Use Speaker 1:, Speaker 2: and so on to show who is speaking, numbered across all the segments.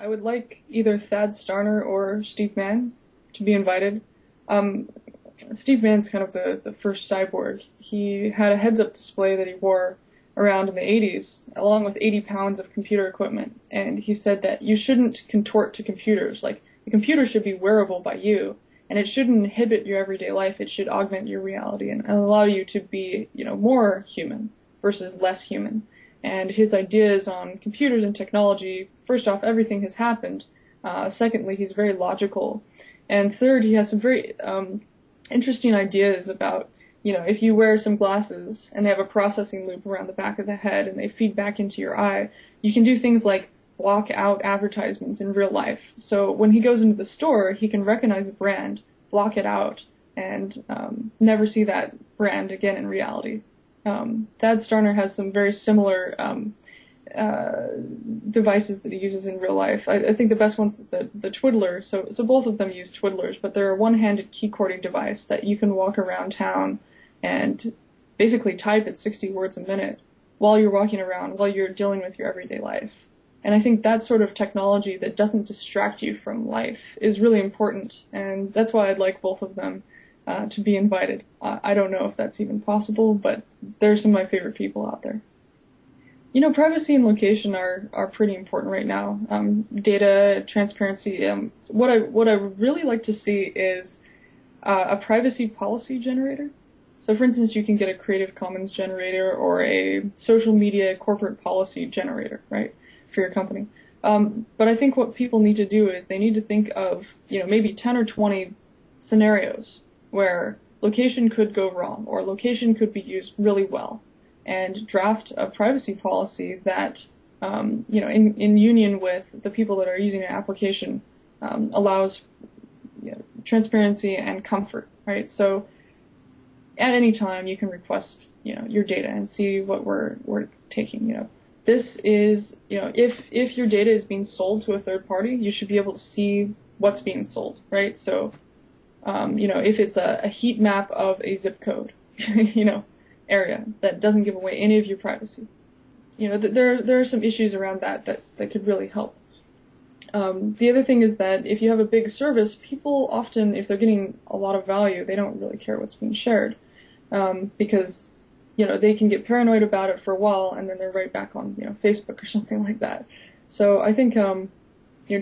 Speaker 1: I would like either Thad Starner or Steve Mann to be invited. Um, Steve Mann's kind of the first cyborg. He had a heads-up display that he wore around in the 80s, along with 80 pounds of computer equipment. And he said that you shouldn't contort to computers. Like, the computer should be wearable by you, and it shouldn't inhibit your everyday life. It should augment your reality and allow you to be, more human versus less human. And his ideas on computers and technology, first off, everything has happened. Secondly, he's very logical. And third, he has some very interesting ideas about, if you wear some glasses and they have a processing loop around the back of the head and they feed back into your eye, you can do things like block out advertisements in real life. So when he goes into the store, he can recognize a brand, block it out, and never see that brand again in reality. Thad Starner has some very similar devices that he uses in real life. I think the best one's the twiddler. So both of them use twiddlers, but they're a one-handed key cording device that you can walk around town and basically type at 60 words a minute while you're walking around, while you're dealing with your everyday life. And I think that sort of technology that doesn't distract you from life is really important, and that's why I'd like both of them to be invited. I don't know if that's even possible, but they're some of my favorite people out there. Privacy and location are pretty important right now. Data transparency. What I really like to see is a privacy policy generator. So, for instance, you can get a Creative Commons generator or a social media corporate policy generator, right, for your company. But I think what people need to do is they need to think of, maybe 10 or 20 scenarios where location could go wrong or location could be used really well, and draft a privacy policy that, in union with the people that are using an application, allows transparency and comfort, right? So at any time you can request, your data and see what we're taking. This is, if your data is being sold to a third party, you should be able to see what's being sold, right? So, if it's a heat map of a zip code, area that doesn't give away any of your privacy. There are some issues around that could really help. The other thing is that if you have a big service, people often, if they're getting a lot of value, they don't really care what's being shared, because they can get paranoid about it for a while and then they're right back on Facebook or something like that. So I think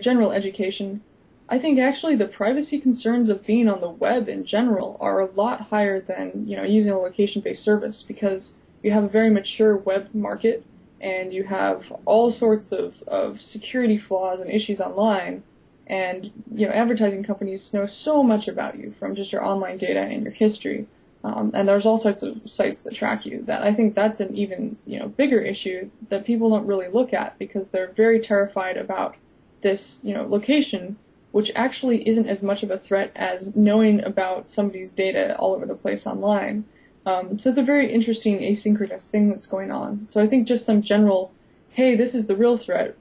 Speaker 1: general education. I think actually the privacy concerns of being on the web in general are a lot higher than using a location-based service, because you have a very mature web market and you have all sorts of security flaws and issues online, and advertising companies know so much about you from just your online data and your history, and there's all sorts of sites that track you, that I think that's an even bigger issue that people don't really look at, because they're very terrified about this location, which actually isn't as much of a threat as knowing about somebody's data all over the place online. So it's a very interesting asynchronous thing that's going on. So I think just some general, hey, this is the real threat.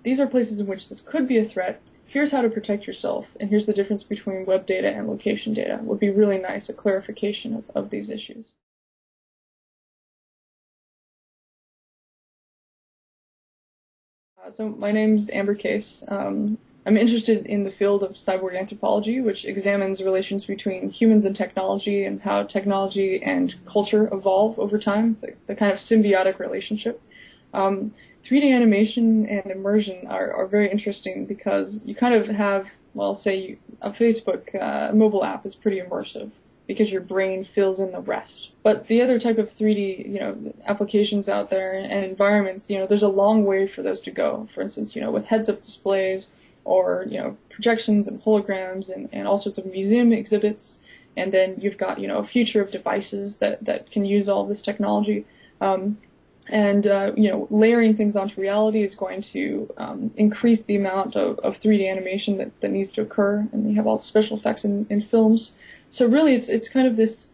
Speaker 1: These are places in which this could be a threat. Here's how to protect yourself, and here's the difference between web data and location data would be really nice, a clarification of these issues. So my name's Amber Case. I'm interested in the field of cyborg anthropology, which examines relations between humans and technology and how technology and culture evolve over time, the kind of symbiotic relationship. 3D animation and immersion are very interesting, because you kind of have, well, say a Facebook mobile app is pretty immersive because your brain fills in the rest. But the other type of 3D, applications out there and environments, there's a long way for those to go. For instance, with heads-up displays, or projections and holograms and all sorts of museum exhibits, and then you've got a future of devices that can use all this technology, and layering things onto reality is going to increase the amount of 3D animation that needs to occur, and you have all the special effects in films. So really it's kind of this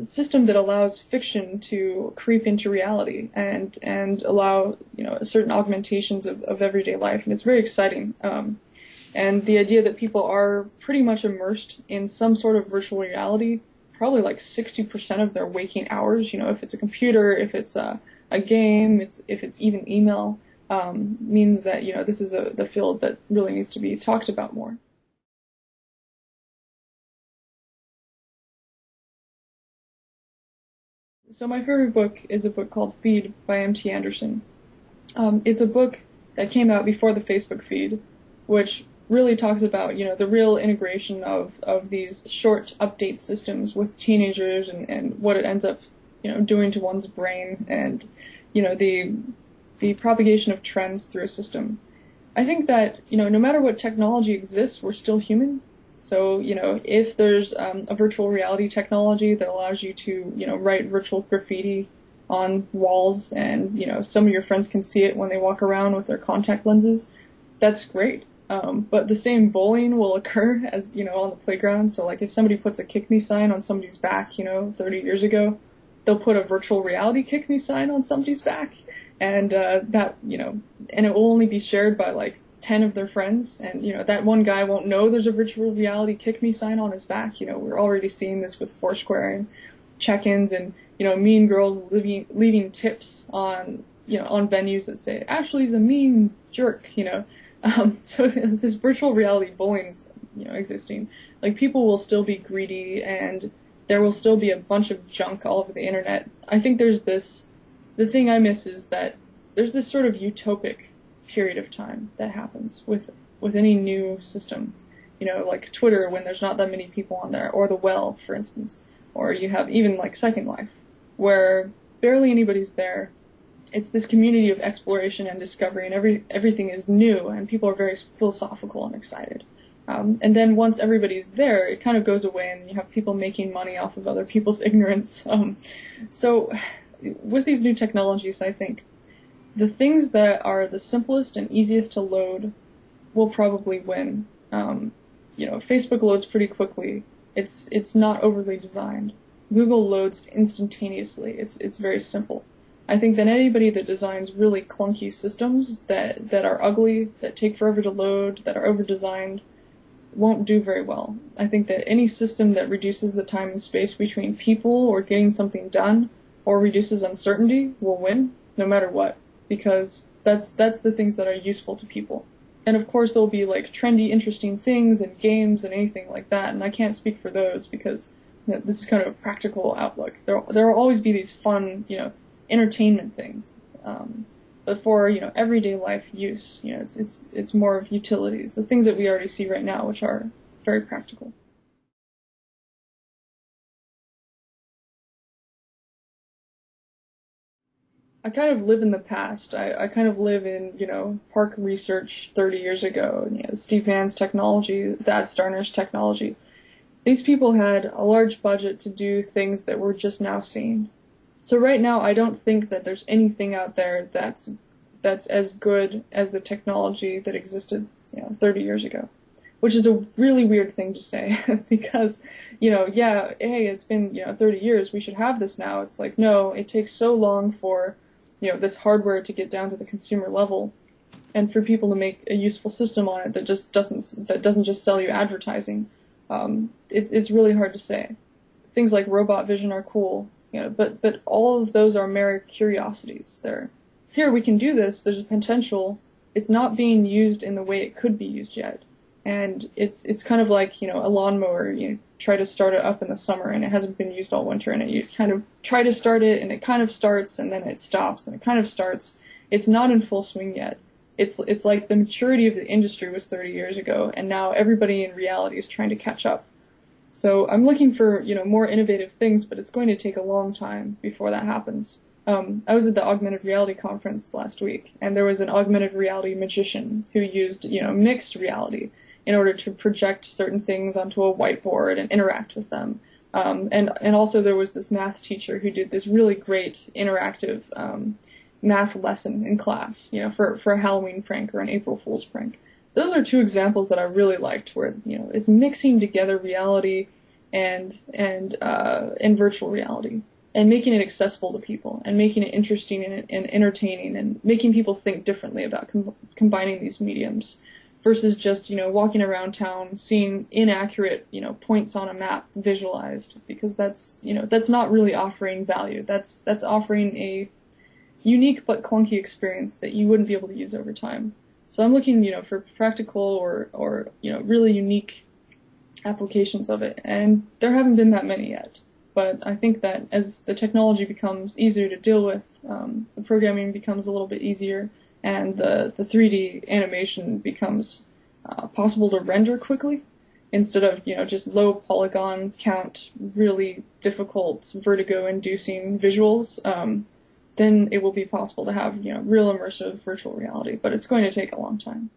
Speaker 1: system that allows fiction to creep into reality and allow certain augmentations of everyday life, and it's very exciting. And the idea that people are pretty much immersed in some sort of virtual reality, probably like 60% of their waking hours. If it's a computer, if it's a game, if it's even email, means that, this is the field that really needs to be talked about more. So my favorite book is a book called Feed by M.T. Anderson. It's a book that came out before the Facebook feed, which really talks about, the real integration of these short update systems with teenagers and what it ends up, doing to one's brain and, the propagation of trends through a system. I think that, no matter what technology exists, we're still human. So, if there's a virtual reality technology that allows you to, write virtual graffiti on walls and, some of your friends can see it when they walk around with their contact lenses, that's great. But the same bullying will occur as, on the playground. So, like, if somebody puts a kick me sign on somebody's back, 30 years ago, they'll put a virtual reality kick me sign on somebody's back. And that, and it will only be shared by, like, 10 of their friends, and that one guy won't know there's a virtual reality kick me sign on his back. We're already seeing this with Foursquare and check-ins, and mean girls leaving tips on on venues that say Ashley's a mean jerk. So this virtual reality bullying's existing. Like, people will still be greedy, and there will still be a bunch of junk all over the internet. I think the thing I miss is that there's this sort of utopic period of time that happens with any new system, like Twitter, when there's not that many people on there, or the Well, for instance, or you have even like Second Life, where barely anybody's there. It's this community of exploration and discovery, and everything is new, and people are very philosophical and excited. And then once everybody's there, it kind of goes away, and you have people making money off of other people's ignorance. So with these new technologies, I think the things that are the simplest and easiest to load will probably win. Facebook loads pretty quickly. It's not overly designed. Google loads instantaneously. It's very simple. I think that anybody that designs really clunky systems that are ugly, that take forever to load, that are over-designed, won't do very well. I think that any system that reduces the time and space between people or getting something done, or reduces uncertainty, will win, no matter what. Because that's the things that are useful to people. And of course there'll be like trendy, interesting things and games and anything like that, and I can't speak for those because this is kind of a practical outlook. There will always be these fun, entertainment things. But for, everyday life use, it's more of utilities, the things that we already see right now, which are very practical. I kind of live in the past. I kind of live in, park research 30 years ago, and, Steve Mann's technology, Thad Starner's technology. These people had a large budget to do things that we're just now seeing. So right now, I don't think that there's anything out there that's as good as the technology that existed, 30 years ago. Which is a really weird thing to say, because, yeah, hey, it's been, 30 years, we should have this now. It's like, no, it takes so long for this hardware to get down to the consumer level, and for people to make a useful system on it that doesn't just sell you advertising. It's really hard to say. Things like robot vision are cool, but all of those are mere curiosities. Here, we can do this, there's a potential, it's not being used in the way it could be used yet. And it's kind of like, a lawnmower. You try to start it up in the summer and it hasn't been used all winter, and you kind of try to start it and it kind of starts and then it stops and it kind of starts. It's not in full swing yet. It's like the maturity of the industry was 30 years ago, and now everybody in reality is trying to catch up. So I'm looking for, more innovative things, but it's going to take a long time before that happens. I was at the augmented reality conference last week, and there was an augmented reality magician who used, mixed reality in order to project certain things onto a whiteboard and interact with them. And also there was this math teacher who did this really great interactive math lesson in class, for a Halloween prank or an April Fool's prank. Those are two examples that I really liked, where it's mixing together reality and virtual reality, and making it accessible to people, and making it interesting and entertaining, and making people think differently about combining these mediums, versus just, walking around town, seeing inaccurate, points on a map visualized, because that's not really offering value. That's offering unique but clunky experience that you wouldn't be able to use over time. So I'm looking, for practical or really unique applications of it, and there haven't been that many yet. But I think that as the technology becomes easier to deal with, the programming becomes a little bit easier, and the 3D animation becomes possible to render quickly instead of just low polygon count, really difficult vertigo-inducing visuals. Then it will be possible to have real immersive virtual reality, but it's going to take a long time.